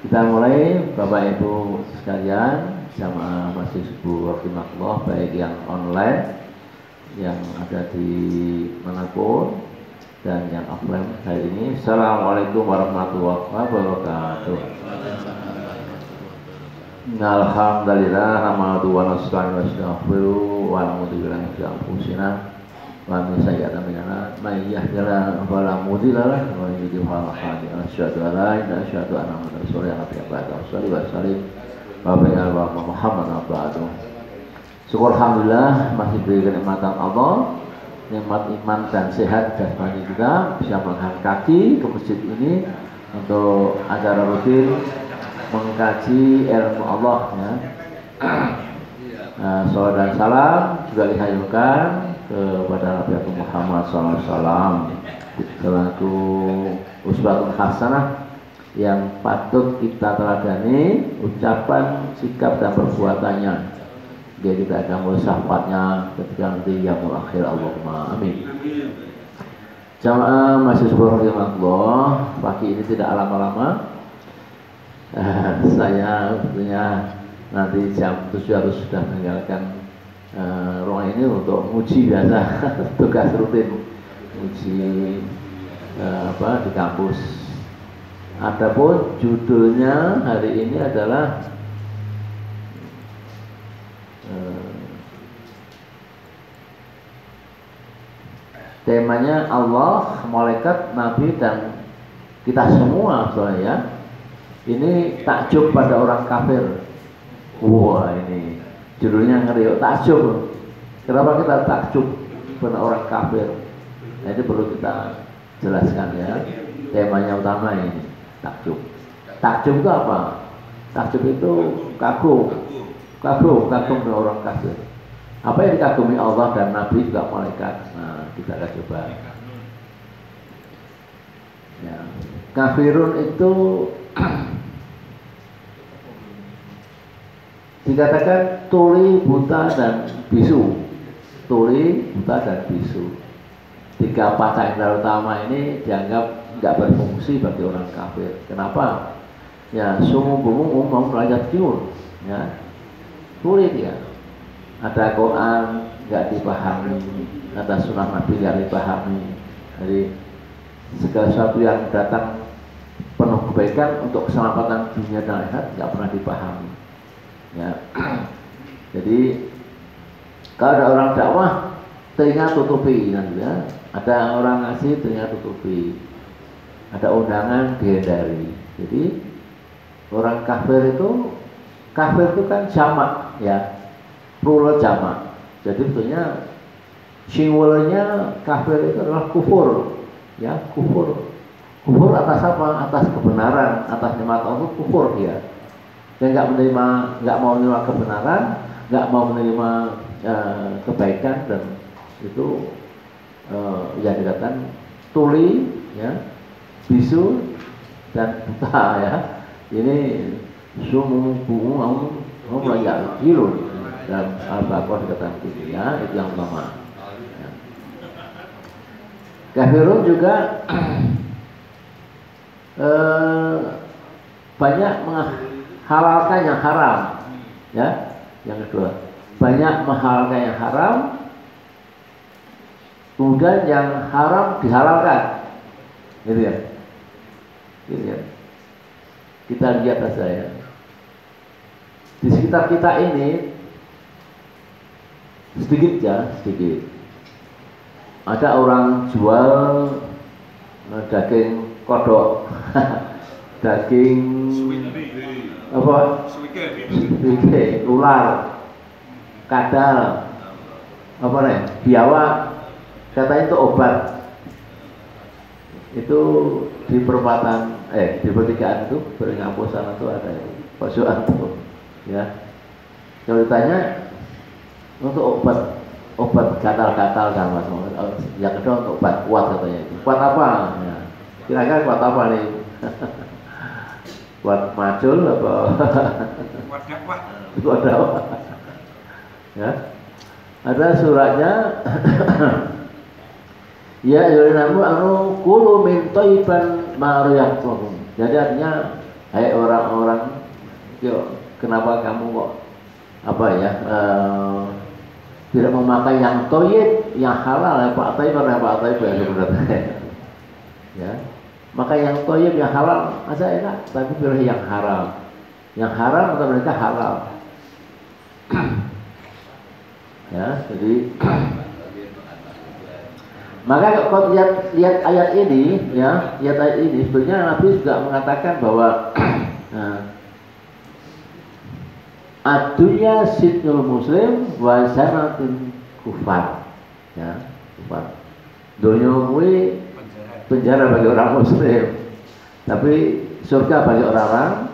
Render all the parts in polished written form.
Kita mulai Bapak Ibu sekalian, jamaah Masjid Subuh Rahimahullah, baik yang online yang ada di manapun dan yang offline hari ini. Assalamualaikum warahmatullahi wabarakatuh. Alhamdulillah, hamdulillah wa nasta'inu wa nastaghfiruh wa na'udzu billahi min syururi anfusina wa min sayyi'ati a'malina may yahdihillahu fala mudilla lahu wa may yudlil fala hadiya lahu. Asyhadu an la ilaha illallah wa asyhadu anna Muhammadan rasulullah. Shalli wa sallim wa barik ala Muhammad wa ba'du. Syukur alhamdulillah masih diberi kenikmatan Allah, nikmat iman dan sehat jasmani kita, bisa mengangkat kaki ke masjid ini untuk acara rutin mengkaji ilmu Allah ya. Salawat dan salam juga dihaturkan kepada Nabi Muhammad SAW selaku uswatun hasanah yang patut kita teladani ucapan, sikap dan perbuatannya. Jadi kita akan mulai syafaatnya ketika nanti yaumul akhir. Allahumma amin. Jamaah masih sebuah rahimahullah, pagi ini tidak lama-lama. Saya tentunya nanti jam 7 harus sudah meninggalkan ruang ini untuk uji biasa tugas rutin uji di kampus. Adapun judulnya hari ini adalah temanya Allah, malaikat, nabi dan kita semua soalnya ya. Ini takjub pada orang kafir. Wah, ini judulnya ngeri, takjub. Kenapa kita takjub pada orang kafir? Nah, ini perlu kita jelaskan ya. Temanya utama ini takjub. Takjub itu apa? Takjub itu kagum dengan orang kafir. Apa yang dikagumi Allah dan Nabi juga malaikat. Nah, kita akan coba. Ya. Kafirun itu dikatakan tuli, buta, dan bisu. Tuli, buta, dan bisu. Tiga pasal indera utama ini dianggap tidak berfungsi bagi orang kafir. Kenapa? Ya, sumum bumum mau belajar tiur. Ya, tuli dia. Ada Quran nggak dipahami, ada sunnah Nabi nggak dipahami. Jadi segala sesuatu yang datang penuh kebaikan untuk keselamatan dunia dan akhirat nggak pernah dipahami. Ya, jadi kalau ada orang dakwah telinga tutupi, ya. Ada orang ngasih telinga tutupi, ada undangan dihindari. Jadi orang kafir itu kan jamak, ya, plural jamak. Jadi betulnya simbolnya kafir itu adalah kufur, ya, kufur atas apa? Atas kebenaran, atas nikmat Allah, kufur dia. Dia nggak mau menerima kebenaran, nggak mau menerima kebaikan, dan itu yang dikatakan tuli, ya, bisu dan buta, ya. Ini sumu bumu belajar kilun dan al-baqarah dikatakan itu, ya, itu yang pertama. Ya. Kafirun juga banyak menghalalkan yang haram, ya. Yang kedua, banyak menghalalkan yang haram, kemudian yang haram dihalalkan, gitu ya. Gitu ya. Kita lihat saja ya. Di sekitar kita ini sedikit. Ada orang jual daging kodok, daging apa? Suike, ular, kadal, apa nih? Biawak, katanya itu obat. Itu di perempatan, di pertigaan itu Beringapus sana tuh ada pojokan tuh, ya. Kalau ditanya untuk obat gatal-gatal kan mas, yang kedua untuk obat kuat katanya itu. Kuat apa? Ya. Kira-kira kuat apa nih? Kuat macul apa? Kuat dakwah. Kuat dakwah. Ya. Ada suratnya. Ya yurinamu anu kulu min thayyiban ma riyaqtum. Jadi artinya hai orang yuk, kenapa kamu kok apa ya tidak memakai yang toyib, yang halal ya Pak Taib ya Pak Taib ya sebenarnya. Ya, maka yang toyib yang halal aja enak, tapi pilih yang haram. Yang haram untuk mereka halal. Ya, jadi maka kalau lihat ayat ini, ya, lihat ayat ini, sebenarnya Nabi juga mengatakan bahwa adunya sidnul muslim wa zanatin kufar, ya, kufar. Dunia kuwi penjara bagi orang muslim, tapi surga bagi orang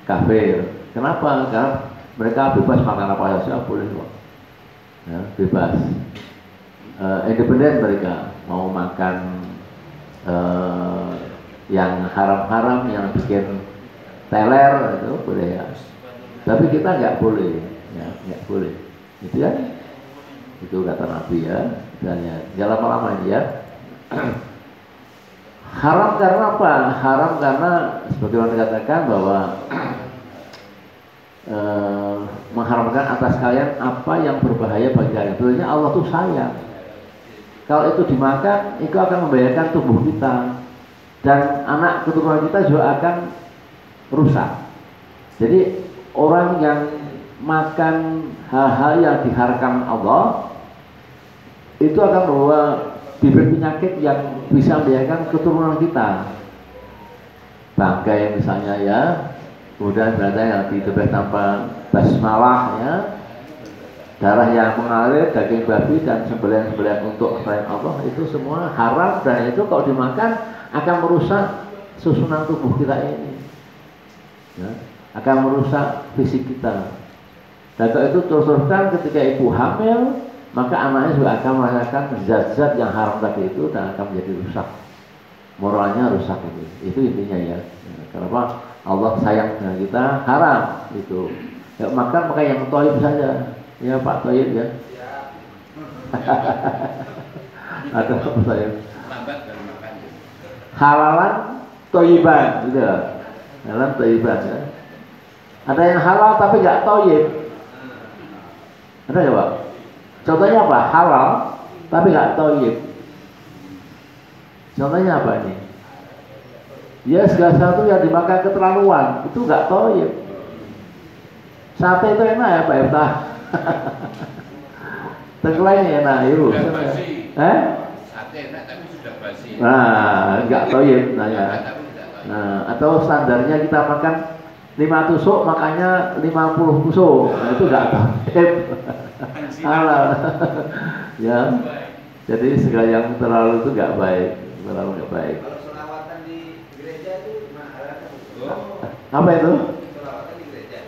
kafir. Kenapa? Karena mereka bebas makan apa saja, boleh kok, ya, bebas. Independen mereka mau makan yang haram-haram, yang bikin teler itu boleh ya. Tapi kita nggak boleh, ya, nggak boleh. Itu ya, itu kata Nabi ya. Misalnya, jangan lama-lama ya. Haram karena apa? Haram karena sebagaimana dikatakan bahwa mengharamkan atas kalian apa yang berbahaya bagi kalian. Sebenarnya Allah tuh sayang. Kalau itu dimakan, itu akan membahayakan tubuh kita dan anak keturunan kita juga akan rusak. Jadi orang yang makan hal-hal yang diharamkan Allah itu akan membawa bibit penyakit yang bisa membahayakan keturunan kita. Bangkai misalnya ya, kemudian berada yang ditebas tanpa basmalah ya, darah yang mengalir, daging babi dan sembelihan-sembelihan untuk selain Allah, itu semua haram dan itu kalau dimakan akan merusak susunan tubuh kita ini, ya, akan merusak fisik kita. Dan kalau itu terus-terusan ketika ibu hamil, maka anaknya juga akan merasakan zat-zat yang haram tadi itu dan akan menjadi rusak, moralnya rusak itu intinya ya. Kenapa Allah sayang dengan kita? Haram itu. Ya, makan maka yang toib saja. Ya Pak Toib ya. Ada apa saya? Halalan toiban, gitu. Halalan toiban ya. Ada yang halal tapi nggak toib. Ada ya Pak? Contohnya apa? Halal tapi nggak toib. Contohnya apa ini? Ya segala sesuatu yang dimakan keterlaluan itu nggak toib. Sate itu enak ya Pak Eftah. Tengkleng enak yuk. Sate enak tapi sudah basi. Nah, nggak toib nanya. Nah, atau standarnya kita makan 5 tusuk makanya 50 tusuk. Nah, itu nggak toib. Halal. Ya. Jadi segala yang terlalu itu nggak baik, terlalu nggak baik. Kalau selawatan di gereja itu Apa itu? selawatan di gereja.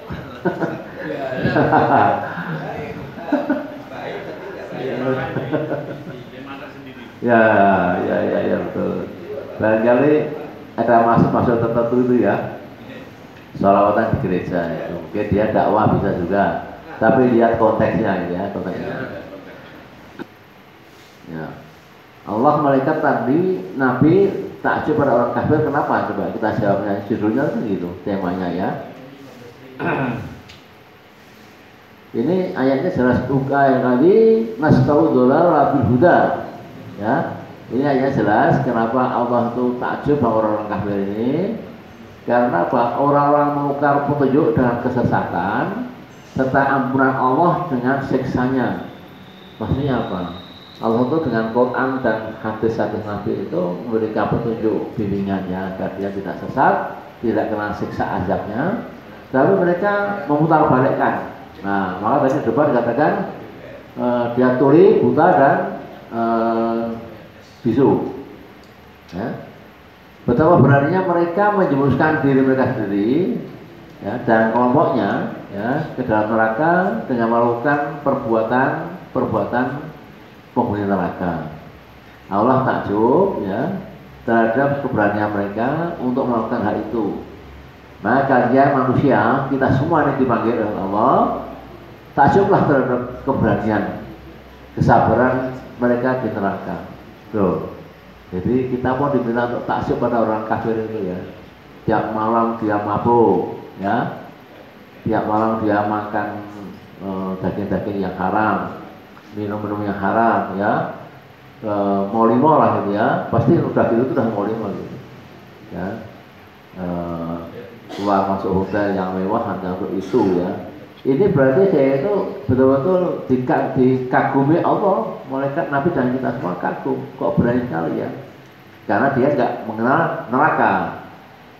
Ya betul. Barangkali ada maksud-maksud tertentu itu ya. Sholawatan di gereja itu, mungkin dia dakwah bisa juga. Tapi lihat konteksnya gitu ya, konteksnya. Ya. Allah malaikat tadi Nabi takjub pada orang kafir, kenapa? Coba kita jawabnya, judulnya itu gitu, temanya ya. Ini ayatnya jelas buka yang tadi nastau dolar labil huda. Ya, ini ayatnya jelas kenapa Allah itu takjub sama orang-orang kafir ini. Karena apa? Orang-orang menukar petunjuk dengan kesesatan serta ampunan Allah dengan siksanya. Maksudnya apa? Allah itu dengan Quran dan hadis-hadis Nabi itu memberikan petunjuk bimbingannya agar dia tidak sesat, tidak kena siksa azabnya. Tapi mereka memutarbalikkan. Nah, maka tadi depan dikatakan dia tuli, buta dan bisu. Ya. Betapa beraninya mereka menjerumuskan diri mereka sendiri ya, dan kelompoknya ya, ke dalam neraka dengan melakukan perbuatan penghuni neraka. Allah takjub ya terhadap keberanian mereka untuk melakukan hal itu. Maka kalian manusia, kita semua yang dipanggil oleh Allah, takjublah terhadap keberanian, kesabaran mereka di neraka. Tuh. Jadi kita mau diminta untuk takjub pada orang kafir itu ya. Tiap malam dia mabuk, ya. tiap malam dia makan daging-daging yang haram, minum-minum yang haram, ya, mau lah gitu ya, pasti udah gitu udah mau gitu, ya, keluar masuk hotel yang mewah hanya untuk itu ya. Ini berarti saya itu betul-betul dikagumi Allah, malaikat Nabi dan kita semua kagum, kok berani sekali ya, karena dia nggak mengenal neraka,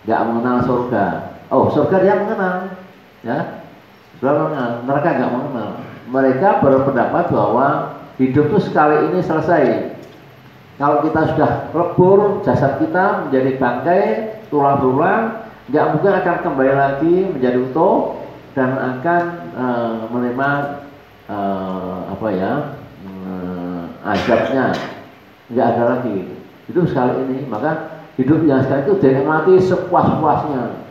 nggak mengenal surga. Oh, surga dia mengenal, ya, surga mengenal, neraka nggak mengenal. Mereka berpendapat bahwa hidup itu sekali ini selesai. Kalau kita sudah lebur, jasad kita menjadi bangkai, tulang-tulang, nggak mungkin akan kembali lagi menjadi utuh dan akan menerima azabnya, nggak ada lagi. Itu sekali ini, maka hidup yang sekali itu dinikmati sepuas-puasnya.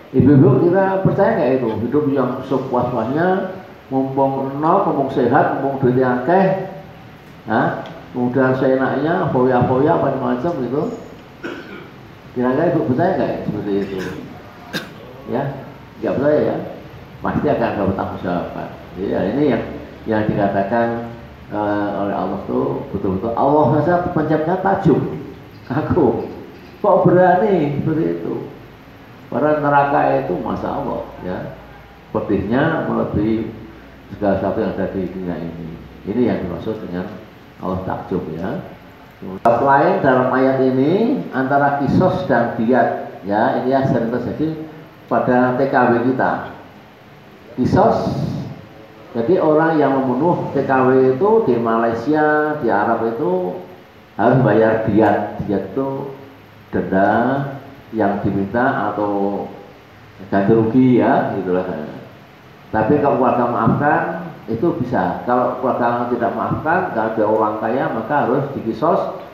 Ibu-ibu kita percaya nggak itu hidup yang sepuas-puasnya, mumpung mumpung sehat, mumpung duitnya akeh, kemudian seenaknya, foya-foya macam-macam gitu. Kira-kira ibu percaya nggak seperti itu? Ya, nggak percaya ya, pasti akan ada bertanggung jawab. Jadi ini yang dikatakan oleh Allah tuh betul-betul Allah saja pencipta tajub. Aku kok berani seperti itu? Padahal neraka itu masa Allah, ya, pedihnya melebihi segala sesuatu yang ada di dunia ini. Ini yang dimaksud dengan Allah takjub, ya. Lain dalam ayat ini antara kisos dan diyat, ya, ini yang sering terjadi pada TKW kita. Kisos, jadi orang yang membunuh TKW itu di Malaysia, di Arab itu harus bayar diyat. Diyat itu denda yang diminta atau ganti rugi, ya, gitulah. Tapi kalau keluarga maafkan itu bisa. Kalau keluarga tidak maafkan, kalau ada orang kaya maka harus dikisos,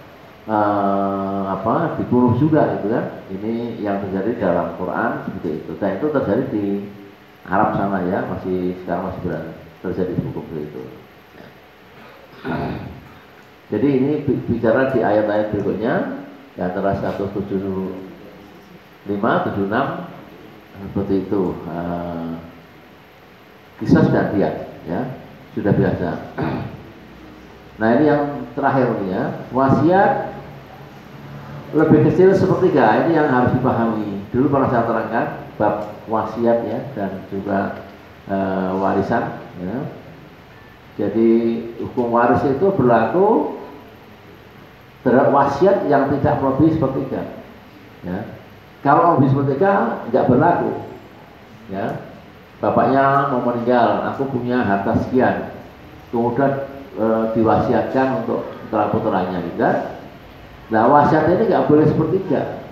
dibunuh juga, gitu kan. Ini yang terjadi dalam Quran seperti itu. Dan itu terjadi di Arab sana, ya, sekarang masih terjadi hukum seperti itu. Jadi ini bicara di ayat-ayat berikutnya, di antara 175, 76 seperti itu. Kisah dan diyat, ya, sudah biasa. Nah, ini yang terakhir nih, ya, wasiat lebih kecil sepertiga. Ini yang harus dipahami. Dulu pernah saya terangkan bab wasiat, ya, dan juga warisan, ya. Jadi hukum waris itu berlaku terhadap wasiat yang tidak melebihi sepertiga, ya. Kalau melebihi sepertiga nggak berlaku, ya. Bapaknya mau meninggal, aku punya harta sekian, kemudian diwasiatkan untuk putra-putranya, gitu. Nah, wasiat ini nggak boleh sepertiga,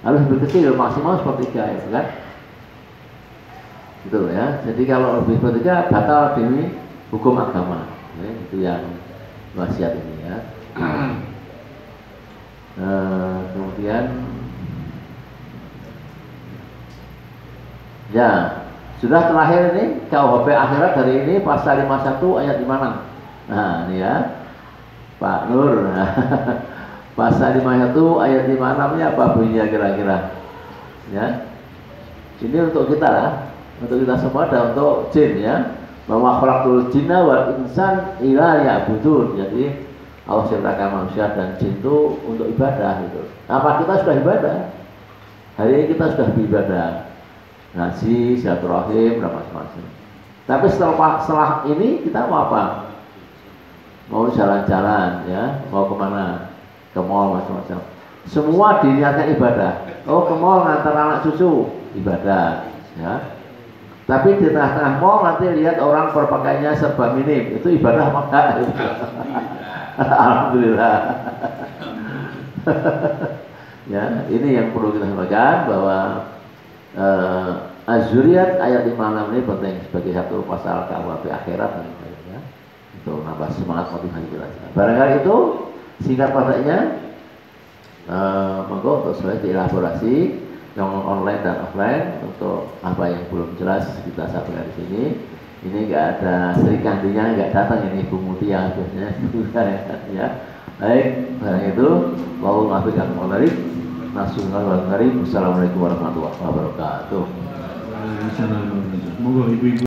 harus lebih kecil, maksimal sepertiga, ya, kan? Gitu, ya. Jadi kalau lebih sepertiga batal demi hukum agama, ya, itu yang wasiat ini, ya. Kemudian, ya, sudah terakhir ini KUHP akhirat dari ini pasal 51 ayat 56. Nah, ini, ya, Pak Nur. Pasal 51 ayat 56-nya apa bunyinya kira-kira? Ya. Ini untuk kita lah, untuk kita semua dan untuk jin, ya. Bahwa khalaqul jinna wal insan illa liya'budun. Jadi Allah ciptakan manusia dan jin itu untuk ibadah, gitu. Apa kita sudah ibadah? Hari ini kita sudah beribadah, ngaji, silaturahim, dan macam-macam. Tapi setelah ini kita mau apa? Mau jalan-jalan, ya, mau kemana? Ke mall, macam-macam. Semua diniatkan ibadah. Oh, ke mall ngantar anak cucu, ibadah, ya. Tapi di tengah-tengah mall nanti lihat orang berpakaiannya serba minim, itu ibadah apa enggak? Alhamdulillah. Ya, ini yang perlu kita sampaikan bahwa Az-Zuriyat ayat 56 ini penting sebagai satu pasal KUHP akhirat, ya, untuk nambah semangat motivasi kita. Barangkali itu singkat pendeknya, monggo untuk saya dielaborasi yang online dan offline. Untuk apa yang belum jelas kita sampaikan di sini. Ini nggak ada Sri Kandinya, nggak datang ini Bu Mutia biasanya, ya. Baik, karena itu wallahu muwaffiq Assalamualaikum warahmatullahi wabarakatuh. Assalamualaikum. Monggo ibu-ibu.